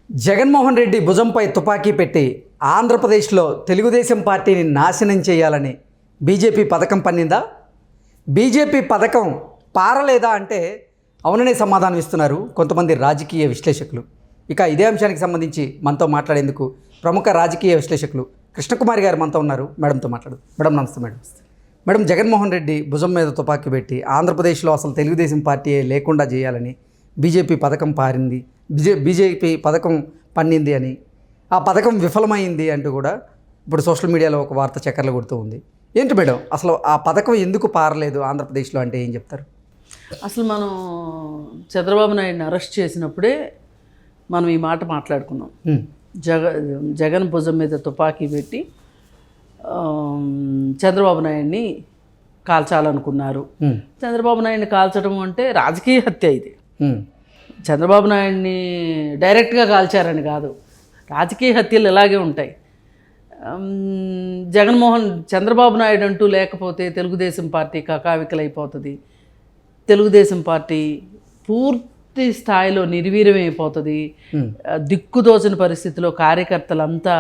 జగన్మోహన్ రెడ్డి భుజంపై తుపాకీ పెట్టి ఆంధ్రప్రదేశ్లో తెలుగుదేశం పార్టీని నాశనం చేయాలని బీజేపీ పథకం పన్నిందా? బీజేపీ పథకం పారలేదా అంటే అవుననే సమాధానం ఇస్తున్నారు కొంతమంది రాజకీయ విశ్లేషకులు. ఇక ఇదే అంశానికి సంబంధించి మనతో మాట్లాడేందుకు ప్రముఖ రాజకీయ విశ్లేషకులు కృష్ణకుమారి గారు మనతో ఉన్నారు. మేడంతో మాట్లాడు. మేడం నమస్తే. మేడం, జగన్మోహన్ రెడ్డి భుజం మీద తుపాకీ పెట్టి ఆంధ్రప్రదేశ్లో అసలు తెలుగుదేశం పార్టీ లేకుండా చేయాలని బీజేపీ పథకం పారింది, బీజేపీ పథకం పన్నింది అని, ఆ పథకం విఫలమైంది అంటూ కూడా ఇప్పుడు సోషల్ మీడియాలో ఒక వార్త చక్కర్లు కొడుతూ ఉంది. ఏంటి మేడం, అసలు ఆ పథకం ఎందుకు పారలేదు ఆంధ్రప్రదేశ్లో అంటే ఏం చెప్తారు? అసలు మనం చంద్రబాబు నాయుడిని అరెస్ట్ చేసినప్పుడే మనం ఈ మాట మాట్లాడుకున్నాం. జగన్ భుజం మీద తుపాకీ పెట్టి చంద్రబాబు నాయుడిని కాల్చాలనుకున్నారు. చంద్రబాబు నాయుడిని కాల్చడం అంటే రాజకీయ హత్య. ఇది చంద్రబాబు నాయుడిని డైరెక్ట్గా కాల్చారని కాదు, రాజకీయ హత్యలు ఇలాగే ఉంటాయి. చంద్రబాబు నాయుడు అంటూ లేకపోతే తెలుగుదేశం పార్టీ కకావికలైపోతుంది. తెలుగుదేశం పార్టీ పూర్తి స్థాయిలో నిర్వీర్యమైపోతుంది. దిక్కుదోచని పరిస్థితిలో కార్యకర్తలంతా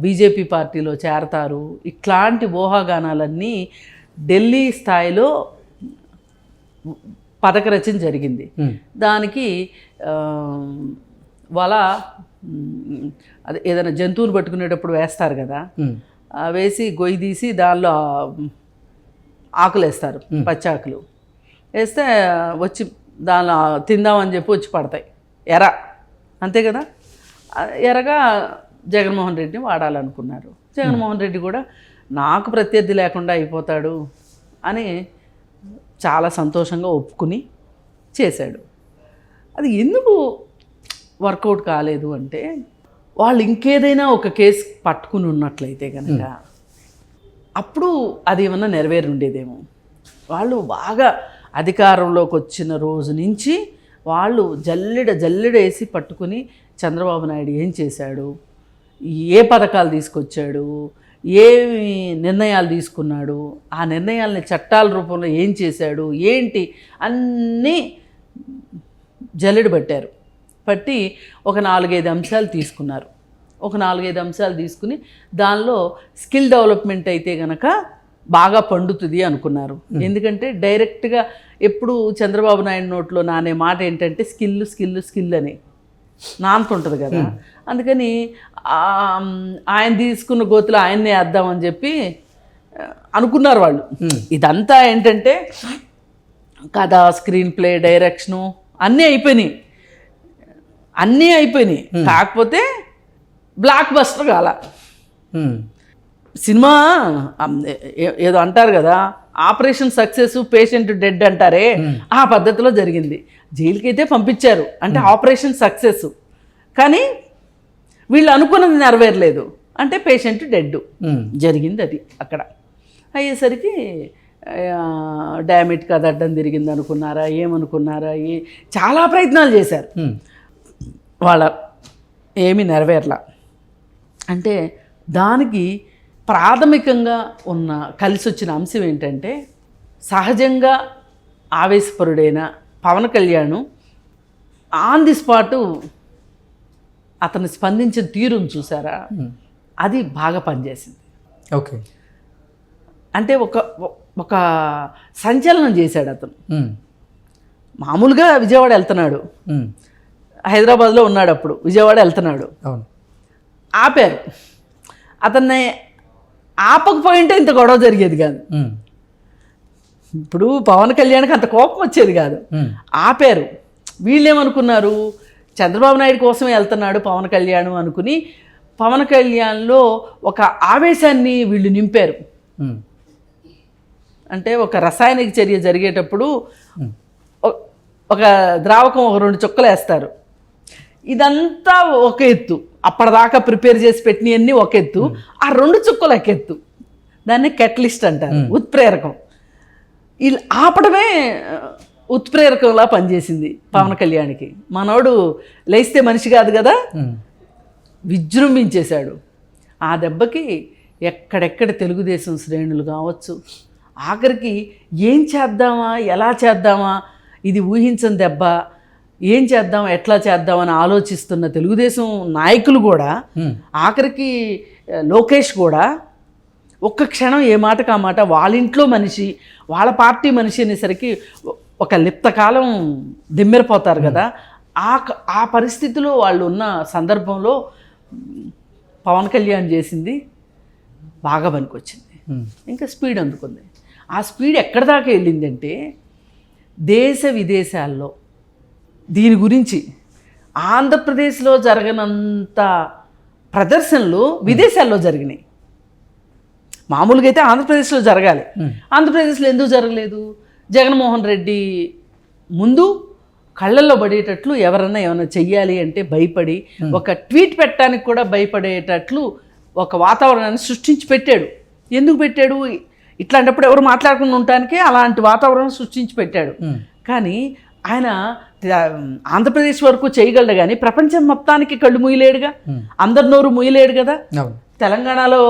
బీజేపీ పార్టీలో చేరతారు. ఇట్లాంటి ఊహాగానాలన్నీ ఢిల్లీ స్థాయిలో పథక రచన జరిగింది. దానికి అదే ఏదైనా జంతువులు పట్టుకునేటప్పుడు వేస్తారు కదా, వేసి గొయ్యి తీసి దానిలో ఆకులు వేస్తారు, పచ్చాకులు వేస్తే వచ్చి దానిలో తిందామని చెప్పి వచ్చి పడతాయి. అంతే కదా. ఎరగా జగన్మోహన్ రెడ్డిని వాడాలనుకున్నారు. జగన్మోహన్ రెడ్డి కూడా నాకు ప్రత్యర్థి లేకుండా అయిపోతాడు అని చాలా సంతోషంగా ఒప్పుకుని చేశాడు. అది ఎందుకు వర్కౌట్ కాలేదు అంటే, వాళ్ళు ఇంకేదైనా ఒక కేసు పట్టుకుని ఉన్నట్లయితే కనుక అప్పుడు అది ఏమన్నా నెరవేరి ఉండేదేమో. వాళ్ళు బాగా అధికారంలోకి వచ్చిన రోజు నుంచి వాళ్ళు జల్లెడేసి పట్టుకుని చంద్రబాబు నాయుడు ఏం చేశాడు, ఏ పథకాలు తీసుకొచ్చాడు, ఏమి నిర్ణయాలు తీసుకున్నాడు, ఆ నిర్ణయాలని చట్టాల రూపంలో ఏం చేశాడు, ఏంటి అన్నీ జల్లెడ పట్టి ఒక 4-5 అంశాలు తీసుకున్నారు. ఒక 4-5 అంశాలు తీసుకుని దానిలో స్కిల్ డెవలప్మెంట్ అయితే కనుక బాగా పండుతుంది అనుకున్నారు. ఎందుకంటే డైరెక్ట్గా ఎప్పుడు చంద్రబాబు నాయుడు నోట్లో నానే మాట ఏంటంటే స్కిల్ అని నానుతుంటుంది కదా. అందుకని ఆయన తీసుకున్న గోతులు ఆయన్నే వేద్దామని చెప్పి అనుకున్నారు వాళ్ళు. ఇదంతా ఏంటంటే కథ, స్క్రీన్ ప్లే, డైరెక్షను అన్నీ అయిపోయినాయి. కాకపోతే బ్లాక్ బస్టర్ కాల. సినిమా ఏదో అంటారు కదా, ఆపరేషన్ సక్సెస్ పేషెంట్ డెడ్ అంటారే, ఆ పద్ధతిలో జరిగింది. జైలుకైతే పంపించారు అంటే ఆపరేషన్ సక్సెస్, కానీ వీళ్ళు అనుకున్నది నెరవేరలేదు అంటే పేషెంట్ డెడ్ జరిగింది. అది అక్కడ అయ్యేసరికి డామిట్ కథ అడ్డం తిరిగింది అనుకున్నారా, ఏమనుకున్నారా, చాలా ప్రయత్నాలు చేశారు. వాళ్ళ ఏమీ నెరవేరలా. అంటే దానికి ప్రాథమికంగా కలిసి వచ్చిన అంశం ఏంటంటే, సహజంగా ఆవేశపరుడైన Pawan Kalyan on the spot అతను స్పందించిన తీరును చూసారా, అది బాగా పనిచేసింది. ఓకే, అంటే ఒక సంచలనం చేశాడు అతను. మామూలుగా విజయవాడ వెళ్తున్నాడు, హైదరాబాద్లో ఉన్నాడు, అప్పుడు విజయవాడ వెళ్తున్నాడు, ఆపారు. అతన్ని ఆపకపోయింటే ఇంత గొడవ జరిగేది కాదు. ఇప్పుడు పవన్ కళ్యాణ్కి అంత కోపం వచ్చేది కాదు. ఆపారు. వీళ్ళేమనుకున్నారు, చంద్రబాబు నాయుడు కోసమే వెళ్తున్నాడు పవన్ కళ్యాణ్ అనుకుని పవన్ కళ్యాణ్లో ఒక ఆవేశాన్ని వీళ్ళు నింపారు. అంటే ఒక రసాయనిక చర్య జరిగేటప్పుడు ఒక ద్రావకం 2 చుక్కలు వేస్తారు. ఇదంతా ఒక ఎత్తు, అప్పటిదాకా ప్రిపేర్ చేసి పెట్టినవన్నీ ఒక ఎత్తు, ఆ 2 చుక్కలు ఒక ఎత్తు. దాన్ని కెటలిస్ట్ అంటారు, ఉత్ప్రేరకం. వీళ్ళు ఆపడమే ఉత్ప్రేరకంలా పనిచేసింది పవన్ కళ్యాణ్కి. మనోడు లేస్తే మనిషి కాదు కదా, విజృంభించేశాడు. ఆ దెబ్బకి ఎక్కడెక్కడ తెలుగుదేశం శ్రేణులు కావచ్చు, ఆఖరికి ఏం చేద్దామా, ఎలా చేద్దామా, ఇది ఊహించని దెబ్బ, ఏం చేద్దాం ఎట్లా చేద్దాం అని ఆలోచిస్తున్న తెలుగుదేశం నాయకులు కూడా ఆఖరికి లోకేష్ కూడా ఒక్క క్షణం ఏ మాటకు ఆ మాట వాళ్ళ ఇంట్లో మనిషి వాళ్ళ పార్టీ మనిషి అనేసరికి ఒక లిప్తకాలం దిమ్మెరిపోతారు కదా. ఆ పరిస్థితిలో వాళ్ళు ఉన్న సందర్భంలో పవన్ కళ్యాణ్ చేసింది బాగా పనికొచ్చింది. ఇంకా స్పీడ్ అందుకుంది. ఆ స్పీడ్ ఎక్కడి దాకా వెళ్ళిందంటే దేశ విదేశాల్లో దీని గురించి ఆంధ్రప్రదేశ్లో జరగనంత ప్రదర్శనలు విదేశాల్లో జరిగినాయి. మామూలుగా అయితే ఆంధ్రప్రదేశ్లో జరగాలి, ఆంధ్రప్రదేశ్లో ఎందుకు జరగలేదు? జగన్మోహన్ రెడ్డి ముందు కళ్ళల్లో పడేటట్లు ఎవరన్నా ఏమైనా చెయ్యాలి అంటే భయపడి, ఒక ట్వీట్ పెట్టడానికి కూడా భయపడేటట్లు ఒక వాతావరణాన్ని సృష్టించి పెట్టాడు. ఎందుకు పెట్టాడు? ఇట్లాంటప్పుడు ఎవరు మాట్లాడకుండా ఉండటానికి అలాంటి వాతావరణం సృష్టించి పెట్టాడు. కానీ ఆయన ఆంధ్రప్రదేశ్ వరకు చేయగలడు కానీ ప్రపంచం మొత్తానికి కళ్ళు మూయలేడుగా, అందరి నోరు మూయలేడు కదా. తెలంగాణలో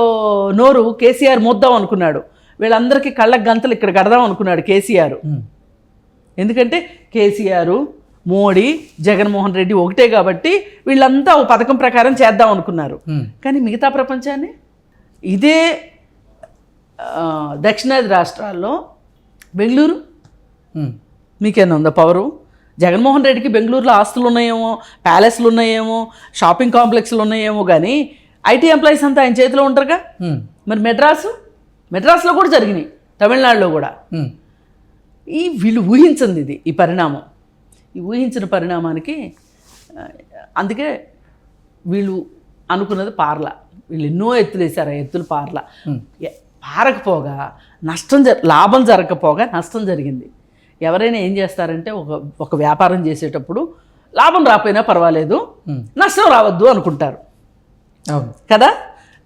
నోరు కేసీఆర్ మోద్దాం అనుకున్నాడు, వీళ్ళందరికీ కళ్ళకు గంతలు ఇక్కడ కడదాం అనుకున్నాడు కేసీఆర్. ఎందుకంటే కేసీఆర్, మోడీ, జగన్మోహన్ రెడ్డి ఒకటే కాబట్టి వీళ్ళంతా ఓ పథకం ప్రకారం చేద్దాం అనుకున్నారు. కానీ మిగతా ప్రపంచాన్ని ఇదే దక్షిణాది రాష్ట్రాల్లో బెంగళూరు మీకేనా ఉందా పవరు? జగన్మోహన్ రెడ్డికి బెంగళూరులో ఆస్తులు ఉన్నాయేమో, ప్యాలెస్లు ఉన్నాయేమో, షాపింగ్ కాంప్లెక్స్లు ఉన్నాయేమో, కానీ ఐటీ ఎంప్లాయీస్ అంతా ఆయన చేతిలో ఉంటారుగా. మరి మెడ్రాస్లో కూడా జరిగినాయి, తమిళనాడులో కూడా. వీళ్ళు ఊహించింది ఇది, ఈ పరిణామం. ఈ ఊహించిన పరిణామానికి అందుకే వీళ్ళు అనుకున్నది పార్ల. వీళ్ళు ఎన్నో ఎత్తులు వేశారు, ఆ ఎత్తులు పారకపోగా నష్టం లాభం జరగకపోగా నష్టం జరిగింది. ఎవరైనా ఏం చేస్తారంటే ఒక వ్యాపారం చేసేటప్పుడు లాభం రాకపోయినా పర్వాలేదు, నష్టం రావద్దు అనుకుంటారు కదా.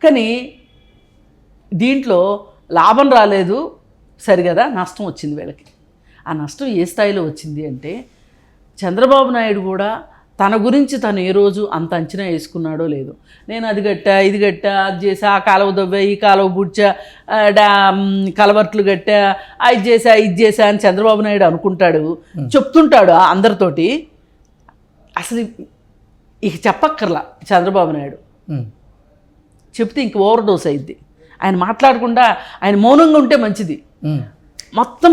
కానీ దీంట్లో లాభం రాలేదు సరిగదా, నష్టం వచ్చింది వీళ్ళకి. ఆ నష్టం ఏ స్థాయిలో వచ్చింది అంటే చంద్రబాబు నాయుడు కూడా తన గురించి తను ఏ రోజు అంత అంచనా వేసుకున్నాడో లేదు. నేను అది కట్టా, ఇది కట్టా, అది చేసా, ఆ కాలువ దవ్వా, ఈ కాలువ బుడ్చా, కలవర్ట్లు కట్టా, ఇది చేసా అని చంద్రబాబు నాయుడు అనుకుంటాడు, చెప్తుంటాడు అందరితోటి. అసలు ఇక చెప్పక్కర్లా చంద్రబాబు నాయుడు చెప్తే ఇంక ఓవర్ డోస్ అయింది. ఆయన మాట్లాడకుండా ఆయన మౌనంగా ఉంటే మంచిది. మొత్తం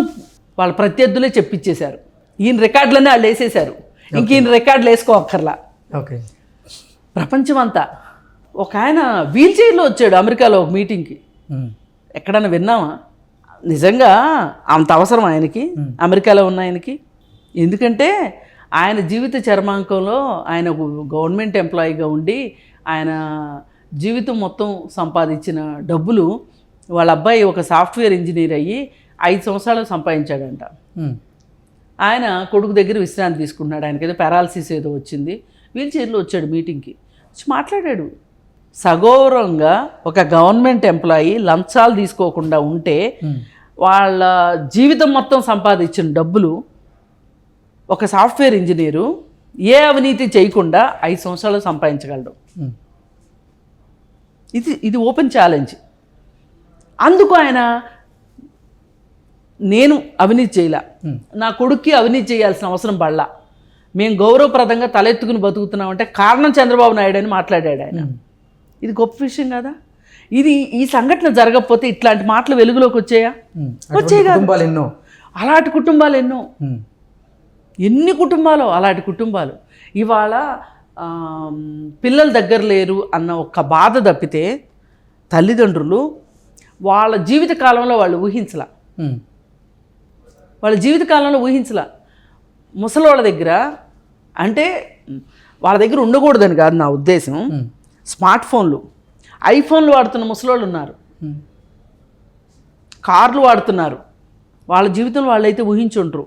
వాళ్ళ ప్రత్యర్థులే చెప్పించేశారు. ఈయన రికార్డులన్నీ వాళ్ళు వేసేశారు. ఇంక ఈయన రికార్డులు వేసుకోక్కర్లా. ఓకే, ప్రపంచం అంతా. ఒక ఆయన వీల్ చైర్లో వచ్చాడు అమెరికాలో ఒక మీటింగ్కి. ఎక్కడన్నా విన్నామా? నిజంగా అంత అవసరం ఆయనకి, అమెరికాలో ఉన్న ఆయనకి? ఎందుకంటే ఆయన జీవిత చర్మాంకంలో ఆయన గవర్నమెంట్ ఎంప్లాయీగా ఉండి ఆయన జీవితం మొత్తం సంపాదించిన డబ్బులు వాళ్ళ అబ్బాయి ఒక సాఫ్ట్వేర్ ఇంజనీర్ అయ్యి 5 సంవత్సరాలు సంపాదించాడంట. ఆయన కొడుకు దగ్గర విశ్రాంతి తీసుకున్నాడు. ఆయనకి ఏదో పారాలసిస్ ఏదో వచ్చింది. వీల్ చైర్లో వచ్చాడు మీటింగ్కి, వచ్చి మాట్లాడాడు. సగౌరవంగా ఒక గవర్నమెంట్ ఎంప్లాయీ లంచాలు తీసుకోకుండా ఉంటే వాళ్ళ జీవితం మొత్తం సంపాదించిన డబ్బులు ఒక సాఫ్ట్వేర్ ఇంజనీరు ఏ అవినీతి చేయకుండా 5 సంవత్సరాలు సంపాదించగలడు. ఇది ఓపెన్ ఛాలెంజ్. అందుకు ఆయన నేను అవినీతి చేయలే, నా కొడుక్కి అవినీతి చేయాల్సిన అవసరం పడలా, మేము గౌరవప్రదంగా తలెత్తుకుని బతుకుతున్నామంటే కారణం చంద్రబాబు నాయుడు అని మాట్లాడాడు ఆయన. ఇది గొప్ప విషయం కదా. ఈ సంఘటన జరగకపోతే ఇట్లాంటి మాటలు వెలుగులోకి వచ్చాయా? వచ్చాయి కాదు. అలాంటి కుటుంబాలు ఎన్నో, ఎన్ని కుటుంబాలు, అలాంటి కుటుంబాలు. ఇవాళ పిల్లల దగ్గర లేరు అన్న ఒక్క బాధ తప్పితే తల్లిదండ్రులు వాళ్ళ జీవితకాలంలో వాళ్ళు ఊహించలా, ముసలోళ్ళ దగ్గర అంటే వాళ్ళ దగ్గర ఉండకూడదని కాదు నా ఉద్దేశం. స్మార్ట్ ఫోన్లు, ఐఫోన్లు వాడుతున్న ముసలోళ్ళు ఉన్నారు, కార్లు వాడుతున్నారు. వాళ్ళ జీవితంలో వాళ్ళైతే ఊహించుంటారు.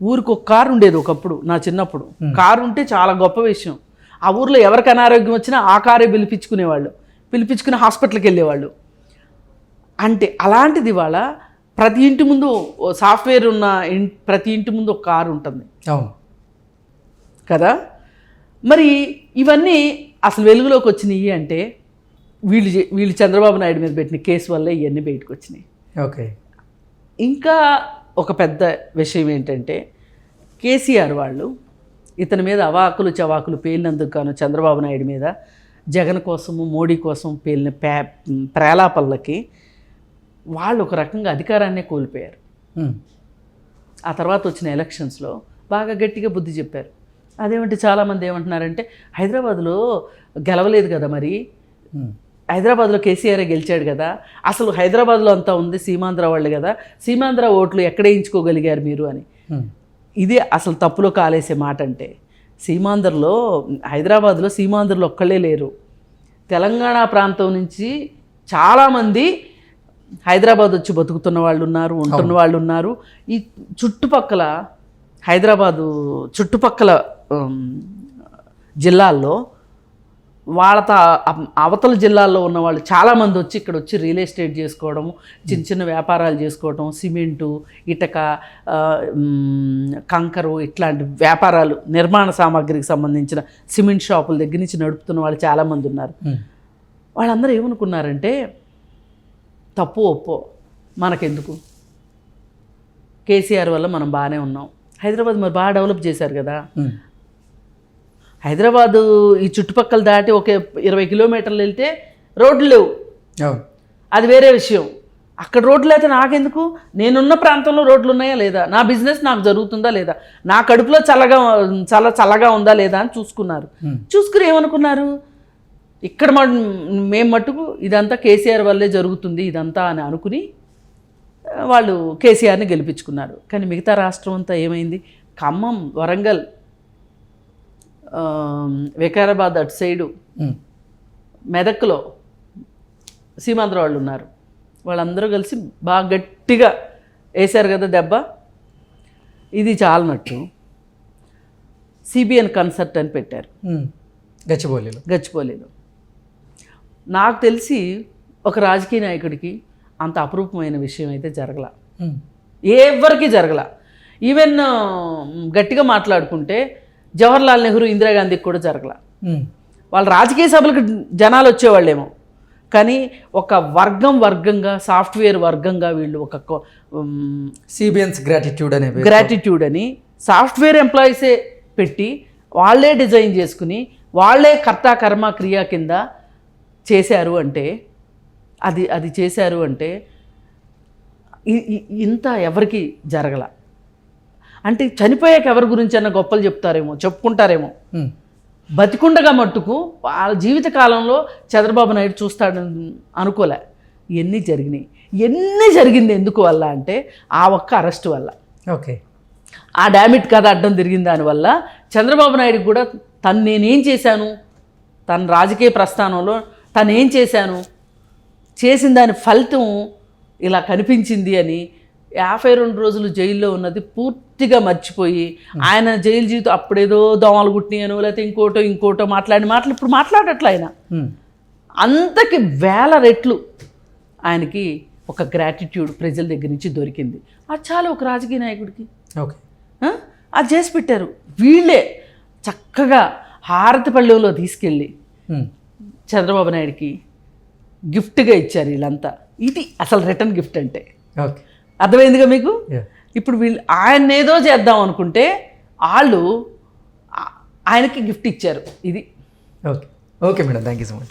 ఊరికి ఒక కారు ఉండేది ఒకప్పుడు, నా చిన్నప్పుడు. కారు ఉంటే చాలా గొప్ప విషయం. ఆ ఊర్లో ఎవరికి అనారోగ్యం వచ్చినా ఆ కారే పిలిపించుకుని హాస్పిటల్కి వెళ్ళేవాళ్ళు. అంటే అలాంటిది ఇవాళ ప్రతి ఇంటి ముందు సాఫ్ట్వేర్ ఉన్న ప్రతి ఇంటి ముందు ఒక కారు ఉంటుంది కదా. మరి ఇవన్నీ అసలు వెలుగులోకి వచ్చినాయి అంటే వీళ్ళు చంద్రబాబు నాయుడు మీద పెట్టిన కేసు వల్ల ఇవన్నీ బయటకు వచ్చినాయి. ఓకే, ఇంకా ఒక పెద్ద విషయం ఏంటంటే కేసీఆర్ వాళ్ళు ఇతని మీద అవాకులు చవాకులు పేలినందుకు గాను చంద్రబాబు నాయుడు మీద జగన్ కోసము మోడీ కోసం పేలిన ప్రేలాపల్లకి వాళ్ళు ఒక రకంగా అధికారాన్నే కోల్పోయారు. ఆ తర్వాత వచ్చిన ఎలక్షన్స్లో బాగా గట్టిగా బుద్ధి చెప్పారు. అదేమంటే చాలామంది ఏమంటున్నారంటే హైదరాబాద్లో గెలవలేదు కదా, మరి హైదరాబాద్లో కేసీఆర్ గెలిచాడు కదా, అసలు హైదరాబాద్లో అంతా ఉంది సీమాంధ్ర వాళ్ళు కదా, సీమాంధ్ర ఓట్లు ఎక్కడ వేయించుకోగలిగారు మీరు అని. ఇదే అసలు తప్పులో కాలేసే మాట. అంటే సీమాంధ్రలో హైదరాబాద్లో సీమాంధ్రలో ఒక్కళ్ళే లేరు. తెలంగాణ ప్రాంతం నుంచి చాలామంది హైదరాబాద్ వచ్చి బతుకుతున్న వాళ్ళు ఉన్నారు, ఉంటున్న వాళ్ళు ఉన్నారు. ఈ చుట్టుపక్కల హైదరాబాదు చుట్టుపక్కల జిల్లాల్లో వాళ్ళతో అవతల జిల్లాల్లో ఉన్న వాళ్ళు చాలామంది వచ్చి ఇక్కడ వచ్చి రియల్ ఎస్టేట్ చేసుకోవడం, చిన్న చిన్న వ్యాపారాలు చేసుకోవడం, సిమెంటు, ఇటక, కంకరు ఇట్లాంటి వ్యాపారాలు, నిర్మాణ సామాగ్రికి సంబంధించిన సిమెంట్ షాపుల దగ్గర నుంచి నడుపుతున్న వాళ్ళు చాలామంది ఉన్నారు. వాళ్ళందరూ ఏమనుకున్నారంటే తప్పు ఒప్పో మనకెందుకు, కేసీఆర్ వల్ల మనం బాగానే ఉన్నాం, హైదరాబాద్ మరి బాగా డెవలప్ చేశారు కదా, హైదరాబాదు ఈ చుట్టుపక్కల దాటి ఒక 20 కిలోమీటర్లు వెళ్తే రోడ్లు లేవు, అది వేరే విషయం. అక్కడ రోడ్లు అయితే నాకెందుకు, నేనున్న ప్రాంతంలో రోడ్లు ఉన్నాయా లేదా, నా బిజినెస్ నాకు జరుగుతుందా లేదా, నా కడుపులో చల్లగా ఉందా లేదా అని చూసుకున్నారు. చూసుకుని ఏమనుకున్నారు, ఇక్కడ మేము మట్టుకు ఇదంతా కేసీఆర్ వల్లే జరుగుతుంది ఇదంతా అని అనుకుని వాళ్ళు కేసీఆర్ని గెలిపించుకున్నారు. కానీ మిగతా రాష్ట్రం అంతా ఏమైంది, ఖమ్మం, వరంగల్, వికారాబాద్ అటు సైడు, మెదక్లో సీమాంధ్ర వాళ్ళు ఉన్నారు. వాళ్ళందరూ కలిసి బాగా గట్టిగా వేశారు కదా దెబ్బ. ఇది చాలనట్టు సిబిఎన్ కన్సర్ట్ అని పెట్టారు గచ్చిబౌలిలో. నాకు తెలిసి ఒక రాజకీయ నాయకుడికి అంత అపురూపమైన విషయం అయితే జరగల, ఎవరికి జరగల. ఈవెన్ గట్టిగా మాట్లాడుకుంటే జవహర్లాల్ నెహ్రూ, ఇందిరాగాంధీకి కూడా జరగల. వాళ్ళ రాజకీయ సభలకు జనాలు వచ్చేవాళ్ళేమో, కానీ ఒక వర్గంగా సాఫ్ట్వేర్ వర్గంగా వీళ్ళు ఒక సిబిఎన్స్ గ్రాటిట్యూడ్ అని సాఫ్ట్వేర్ ఎంప్లాయీసే పెట్టి వాళ్ళే డిజైన్ చేసుకుని వాళ్ళే కర్త కర్మ క్రియ కింద చేశారు అంటే అది చేశారు అంటే ఇంత ఎవరికి జరగల. అంటే చనిపోయాక ఎవరి గురించి అన్న గొప్పలు చెప్పుకుంటారేమో, బతికుండగా మట్టుకు వాళ్ళ జీవిత కాలంలో చంద్రబాబు నాయుడు చూస్తాడని అనుకోలే. ఇవన్నీ జరిగింది ఎందుకు వల్ల అంటే ఆ ఒక్క అరెస్ట్ వల్ల. ఓకే, ఆ డామిట్ కథ అడ్డం తిరిగిన దానివల్ల చంద్రబాబు నాయుడు కూడా నేనేం చేశాను, తన రాజకీయ ప్రస్థానంలో ఏం చేసిన దాని ఫలితం ఇలా కనిపించింది అని 52 రోజులు జైల్లో ఉన్నది పూర్తిగా మర్చిపోయి ఆయన జైలు జీవితం అప్పుడేదో దోమలు గుట్టినాయనో లేకపోతే ఇంకోటో మాట్లాడిన మాటలు ఇప్పుడు మాట్లాడట్లే. ఆయన అంతకి 1000 రెట్లు ఆయనకి ఒక గ్రాటిట్యూడ్ ప్రజల దగ్గర నుంచి దొరికింది. అది చాలా ఒక రాజకీయ నాయకుడికి. ఓకే, అది చేసి పెట్టారు వీళ్ళే. చక్కగా హారతి పళ్ళెంలో తీసుకెళ్ళి చంద్రబాబు నాయుడికి గిఫ్ట్గా ఇచ్చారు వీళ్ళంతా. ఇది అసలు రిటర్న్ గిఫ్ట్ అంటే. ఓకే, అర్థమైందిగా మీకు. ఇప్పుడు వీళ్ళు ఆయన ఏదో చేద్దాం అనుకుంటే వాళ్ళు ఆయనకి గిఫ్ట్ ఇచ్చారు. ఇది okay madam, thank you so much.